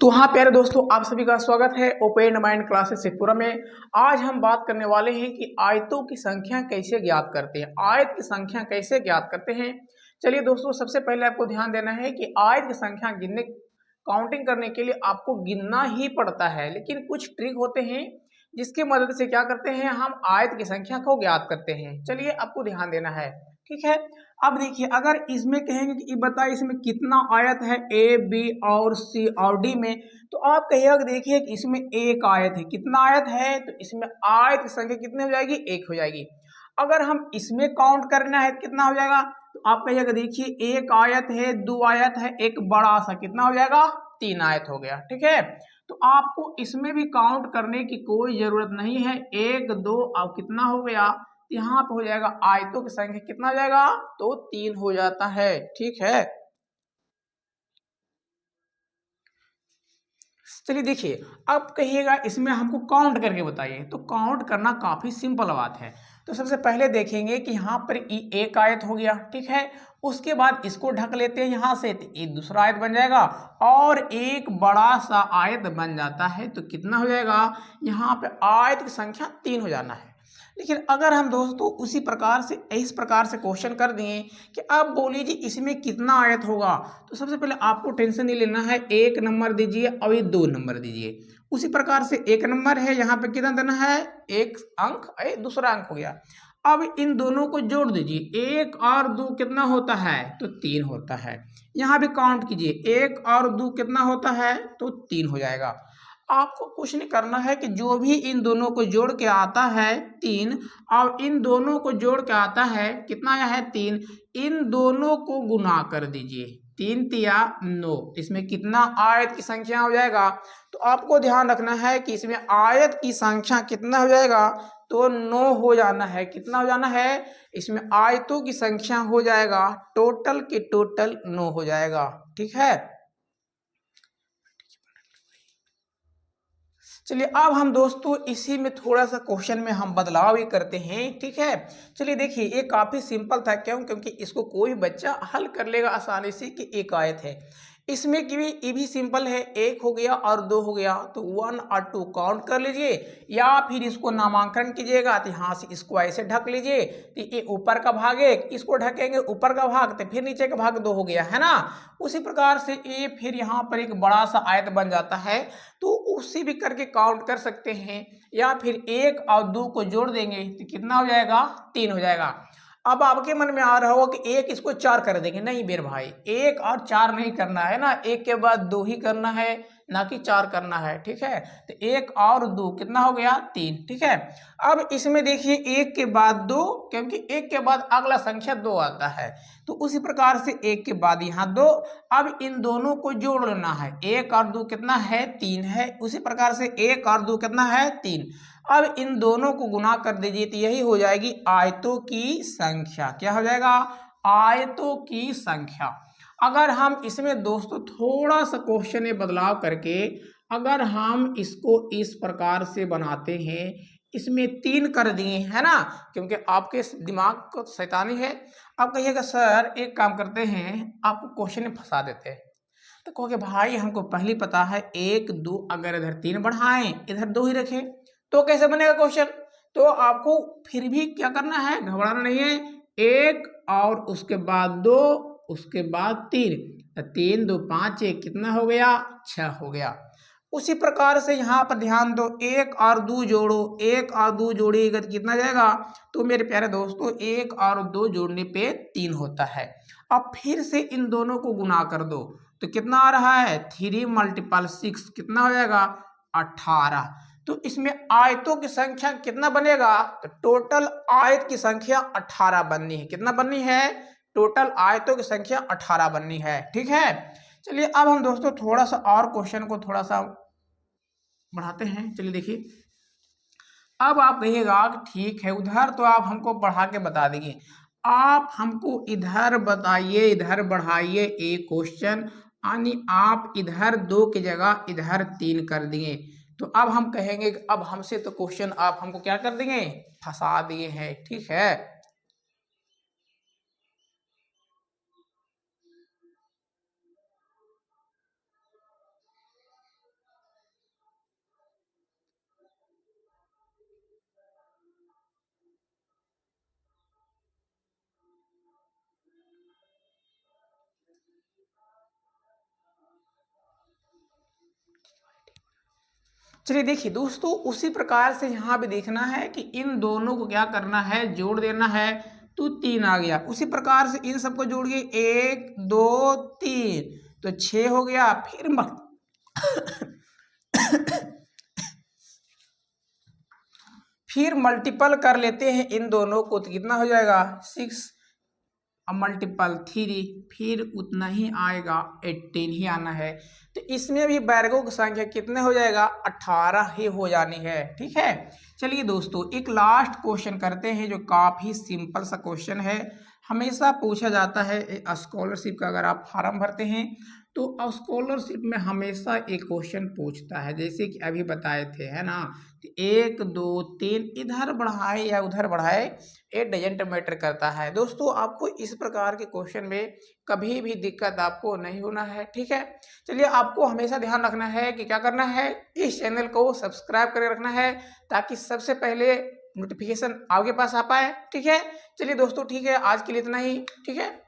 तो हाँ प्यारे दोस्तों, आप सभी का स्वागत है ओपन माइंड क्लासेस शेखपुरा में। आज हम बात करने वाले हैं कि आयतों की संख्या कैसे ज्ञात करते हैं। आयत की संख्या कैसे ज्ञात करते हैं। चलिए दोस्तों, सबसे पहले आपको ध्यान देना है कि आयत की संख्या गिनने काउंटिंग करने के लिए आपको गिनना ही पड़ता है, लेकिन कुछ ट्रिक होते हैं जिसकी मदद से क्या करते हैं, हम आयत की संख्या को ज्ञात करते हैं। चलिए आपको ध्यान देना है, ठीक है। अब देखिए, अगर इसमें कहेंगे कि ये बताइए इसमें कितना आयत है ए बी और सी और डी में, तो आप कहिएगा देखिए कि इसमें एक आयत है। कितना आयत है, तो इसमें आयत की संख्या कितनी हो जाएगी, एक हो जाएगी। अगर हम इसमें काउंट करना है कितना हो जाएगा, तो आप कहिएगा देखिए एक आयत है, दो आयत है, एक बड़ा सा, कितना हो जाएगा, तीन आयत हो गया, ठीक है। तो आपको इसमें भी काउंट करने की कोई जरूरत नहीं है। एक दो अब कितना हो गया, यहाँ पे हो जाएगा आयतों की संख्या कितना हो जाएगा, तो तीन हो जाता है, ठीक है। चलिए देखिए, अब कहिएगा इसमें हमको काउंट करके बताइए। तो काउंट करना काफी सिंपल बात है। तो सबसे पहले देखेंगे कि यहाँ पर एक आयत हो गया, ठीक है। उसके बाद इसको ढक लेते हैं यहाँ से, तो एक दूसरा आयत बन जाएगा और एक बड़ा सा आयत बन जाता है। तो कितना हो जाएगा, यहाँ पे आयत की संख्या तीन हो जाना है। लेकिन अगर हम दोस्तों उसी प्रकार से इस प्रकार से क्वेश्चन कर दिए कि अब बोलिए जी इसमें कितना आयत होगा, तो सबसे पहले आपको टेंशन नहीं लेना है। एक नंबर दीजिए और ये दो नंबर दीजिए। उसी प्रकार से एक नंबर है, यहाँ पे कितना देना है, एक अंक, दूसरा अंक हो गया। अब इन दोनों को जोड़ दीजिए, एक और दो कितना होता है, तो तीन होता है। यहाँ भी काउंट कीजिए, एक और दो कितना होता है, तो तीन हो जाएगा। आपको कुछ नहीं करना है कि जो भी इन दोनों को जोड़ के आता है तीन, और इन दोनों को जोड़ के आता है कितना आया है, तीन, इन दोनों को गुना कर दीजिए। तीन तिया नौ, इसमें कितना आयत की संख्या हो जाएगा। तो आपको ध्यान रखना है कि इसमें आयत की संख्या कितना हो जाएगा, तो नौ हो जाना है। कितना हो जाना है, इसमें आयतों की संख्या हो जाएगा टोटल के टोटल नौ हो जाएगा, ठीक है। चलिए अब हम दोस्तों इसी में थोड़ा सा क्वेश्चन में हम बदलाव ही करते हैं, ठीक है। चलिए देखिए, ये काफी सिंपल था, क्यों, क्योंकि इसको कोई बच्चा हल कर लेगा आसानी से कि एक आयत है। इसमें की भी ये भी सिंपल है, एक हो गया और दो हो गया, तो वन और टू काउंट कर लीजिए, या फिर इसको नामांकन कीजिएगा तो यहाँ से इसको ऐसे ढक लीजिए। तो ये ऊपर का भाग एक, इसको ढकेंगे ऊपर का भाग, तो फिर नीचे का भाग दो हो गया, है ना। उसी प्रकार से ये फिर यहाँ पर एक बड़ा सा आयत बन जाता है। तो उसी भी करके काउंट कर सकते हैं, या फिर एक और दो को जोड़ देंगे तो कितना हो जाएगा, तीन हो जाएगा। अब आपके मन में आ रहा होगा कि एक इसको चार कर देंगे, नहीं मेरे भाई, एक और चार नहीं करना है ना, एक के बाद दो ही करना है, ना कि चार करना है, ठीक है। तो एक और दो कितना हो गया, तीन, ठीक है। अब इसमें देखिए एक के बाद दो, क्योंकि एक के बाद अगला संख्या दो आता है, तो उसी प्रकार से एक के बाद यहाँ दो। अब इन दोनों को जोड़ लेना है, एक और दो कितना है, तीन है। उसी प्रकार से एक और दो कितना है, तीन। अब इन दोनों को गुना कर दीजिए, तो यही हो जाएगी आयतों की संख्या। क्या हो जाएगा, आयतों की संख्या। अगर हम इसमें दोस्तों थोड़ा सा क्वेश्चन में बदलाव करके अगर हम इसको इस प्रकार से बनाते हैं, इसमें तीन कर दिए, है ना, क्योंकि आपके दिमाग को शैतानी है। आप कहिएगा सर एक काम करते हैं, आपको क्वेश्चन में फंसा देते हैं। तो कहोगे भाई हमको पहले पता है एक दो, अगर इधर तीन बढ़ाएं इधर दो ही रखें तो कैसे बनेगा क्वेश्चन। तो आपको फिर भी क्या करना है, घबराना नहीं है। एक और उसके बाद दो, उसके बाद तीन, तो तीन दो पांच, एक कितना हो गया, छह हो गया। उसी प्रकार से यहाँ पर ध्यान दो, एक और दो जोड़ो, एक और दो जोड़िएगा तो कितना जाएगा, तो मेरे प्यारे दोस्तों एक और दो जोड़ने पे तीन होता है। अब फिर से इन दोनों को गुना कर दो, तो कितना आ रहा है, थ्री मल्टीपल सिक्स, कितना हो जाएगा, 18। तो इसमें आयतों की संख्या कितना बनेगा, तो टोटल आयत की संख्या 18 बननी है। कितना बननी है, टोटल आयतों की संख्या 18 बननी है, ठीक है। चलिए अब हम दोस्तों थोड़ा सा और क्वेश्चन को थोड़ा सा बढ़ाते हैं। चलिए देखिए, अब आप कहिएगा कि ठीक है, उधर तो आप हमको बढ़ा के बता देंगे, आप हमको इधर बताइए, इधर बढ़ाइए एक क्वेश्चन, यानी आप इधर दो की जगह इधर तीन कर दिए। तो अब हम कहेंगे कि अब हमसे तो क्वेश्चन आप हमको क्या कर देंगे, फंसा दिए हैं, ठीक है। चलिए देखिए दोस्तों, उसी प्रकार से यहाँ भी देखना है कि इन दोनों को क्या करना है, जोड़ देना है। तो 3 आ गया। उसी प्रकार से इन सबको जोड़िए, 1 2 3 तो 6 हो गया। फिर मल्टीपल कर लेते हैं इन दोनों को, तो कितना हो जाएगा 6, अब मल्टीपल 3, फिर उतना ही आएगा 18 ही आना है। तो इसमें भी वर्गों की संख्या कितने हो जाएगा, 18 ही हो जानी है। ठीक है, चलिए दोस्तों एक लास्ट क्वेश्चन करते हैं जो काफ़ी सिंपल सा क्वेश्चन है। हमेशा पूछा जाता है स्कॉलरशिप का, अगर आप फॉर्म भरते हैं तो स्कॉलरशिप में हमेशा एक क्वेश्चन पूछता है, जैसे कि अभी बताए थे, है ना। तो 1 2 3 इधर बढ़ाए या उधर बढ़ाए, इट डजेंट मैटर करता है। दोस्तों आपको इस प्रकार के क्वेश्चन में कभी भी दिक्कत आपको नहीं होना है। ठीक है, चलिए आपको हमेशा ध्यान रखना है कि क्या करना है, इस चैनल को सब्सक्राइब करके रखना है ताकि सबसे पहले नोटिफिकेशन आपके पास आ पाए। ठीक है, चलिए दोस्तों ठीक है, आज के लिए इतना ही। ठीक है।